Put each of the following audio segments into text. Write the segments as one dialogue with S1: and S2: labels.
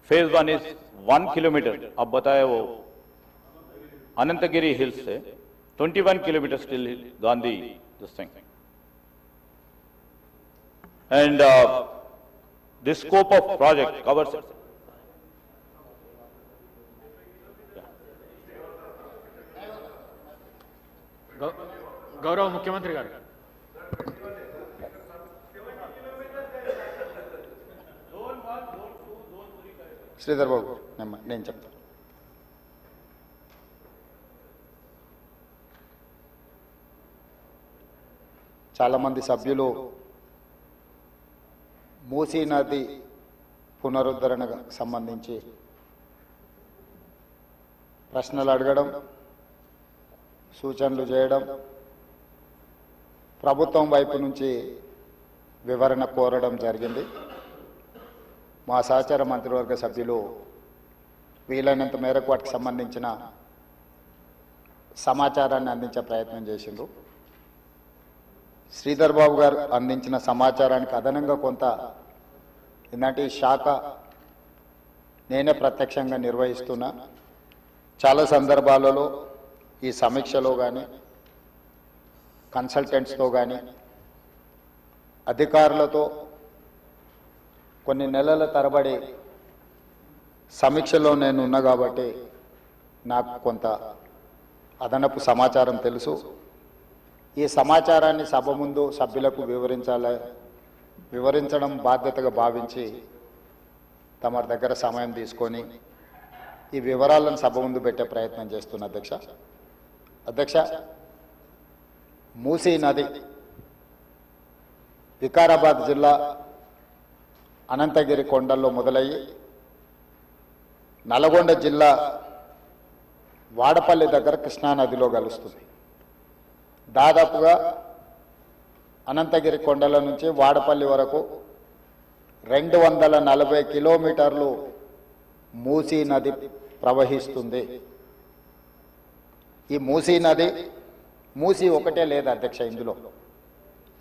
S1: Phase 1 is 1 kilometre. अब बताया वो अनंतगिरी हिल्स से 21 kilometre still Gandhi this thing and the scope of project covers it.
S2: గౌరవ ముఖ్యమంత్రి గారు
S3: శ్రీధర్ బాబు నేను చెప్తాను. చాలామంది సభ్యులు మూసీ నది పునరుద్ధరణకు సంబంధించి ప్రశ్నలు అడగడం, సూచనలు చేయడం, ప్రభుత్వం వైపు నుంచి వివరణ కోరడం జరిగింది. మా సహచార మంత్రివర్గ సభ్యులు వీలైనంత మేరకు వాటికి సంబంధించిన సమాచారాన్ని అందించే ప్రయత్నం చేసిండ్రు. శ్రీధర్ బాబు గారు అందించిన సమాచారానికి అదనంగా కొంత ఇలాంటి శాఖ నేనే ప్రత్యక్షంగా నిర్వహిస్తున్నా. చాలా సందర్భాలలో ఈ సమీక్షలో కానీ కన్సల్టెంట్స్తో కానీ అధికారులతో కొన్ని నెలల తరబడి సమీక్షలో నేను ఉన్నా కాబట్టి నాకు కొంత అదనపు సమాచారం తెలుసు. ఈ సమాచారాన్ని సభ ముందు సభ్యులకు వివరించడం బాధ్యతగా భావించి తమ దగ్గర సమయం తీసుకొని ఈ వివరాలను సభ ముందు పెట్టే ప్రయత్నం చేస్తున్న అధ్యక్ష, మూసీ నది వికారాబాద్ జిల్లా అనంతగిరి కొండల్లో మొదలయ్యి నల్గొండ జిల్లా వాడపల్లి దగ్గర కృష్ణానదిలో కలుస్తుంది. దాదాపుగా అనంతగిరి కొండల నుంచి వాడపల్లి వరకు 240 కిలోమీటర్లు మూసీ నది ప్రవహిస్తుంది. ఈ మూసీ నది మూసీ ఒకటే లేదు అధ్యక్ష, ఇందులో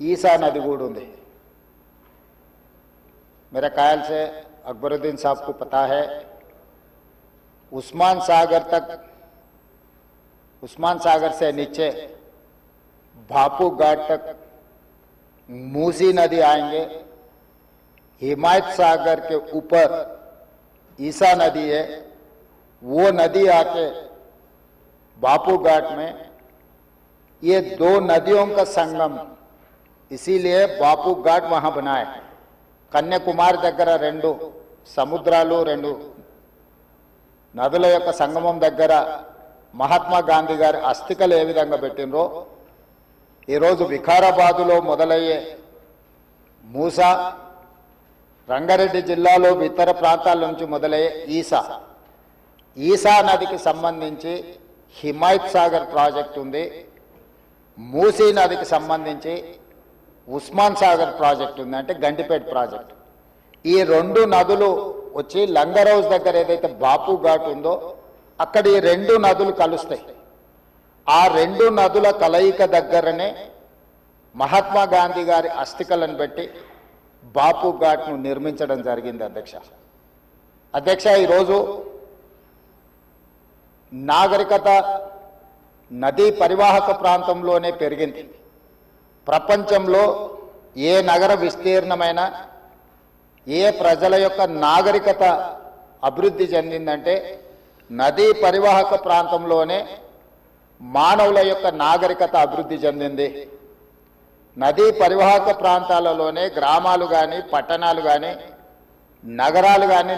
S3: ఈసా నది కూడా ఉంది. मेरे ख्याल से अकबरुद्दीन साहब को पता है, उस्मान सागर से नीचे भापू घाट तक मूसी नदी आएंगे. हिमायत सागर के ऊपर ईसा नदी है, वो नदी आके भापू घाट में, ये दो नदियों का संगम, इसीलिए भापू घाट वहां बना है. కన్యాకుమారి దగ్గర 2 సముద్రాలు 2 నదుల యొక్క సంగమం దగ్గర మహాత్మా గాంధీ గారి అస్థికలు ఏ విధంగా పెట్టినరో ఈరోజు వికారాబాదులో మొదలయ్యే మూసా, రంగారెడ్డి జిల్లాలో ఇతర ప్రాంతాల నుంచి మొదలయ్యే ఈసా నదికి సంబంధించి హిమాయత్ సాగర్ ప్రాజెక్ట్ ఉంది. మూసీ నదికి సంబంధించి ఉస్మాన్ సాగర్ ప్రాజెక్ట్ ఉంది, అంటే గంటిపేట ప్రాజెక్ట్. ఈ 2 నదులు వచ్చి లంగరౌజ్ దగ్గర ఏదైతే బాపు ఘాట్ ఉందో అక్కడ ఈ 2 నదులు కలుస్తాయి. ఆ 2 నదుల కలయిక దగ్గరనే మహాత్మా గాంధీ గారి అస్థికలను పెట్టి బాపు ఘాట్ను నిర్మించడం జరిగింది. అధ్యక్ష, ఈరోజు నాగరికత నదీ పరివాహక ప్రాంతంలోనే పెరిగింది. ప్రపంచంలో ఏ నగర విస్తీర్ణమైన ఏ ప్రజల యొక్క నాగరికత అభివృద్ధి చెందిందంటే నదీ పరివాహక ప్రాంతంలోనే మానవుల యొక్క నాగరికత అభివృద్ధి చెందింది. నదీ పరివాహక ప్రాంతాలలోనే గ్రామాలు కానీ పట్టణాలు కానీ నగరాలు కానీ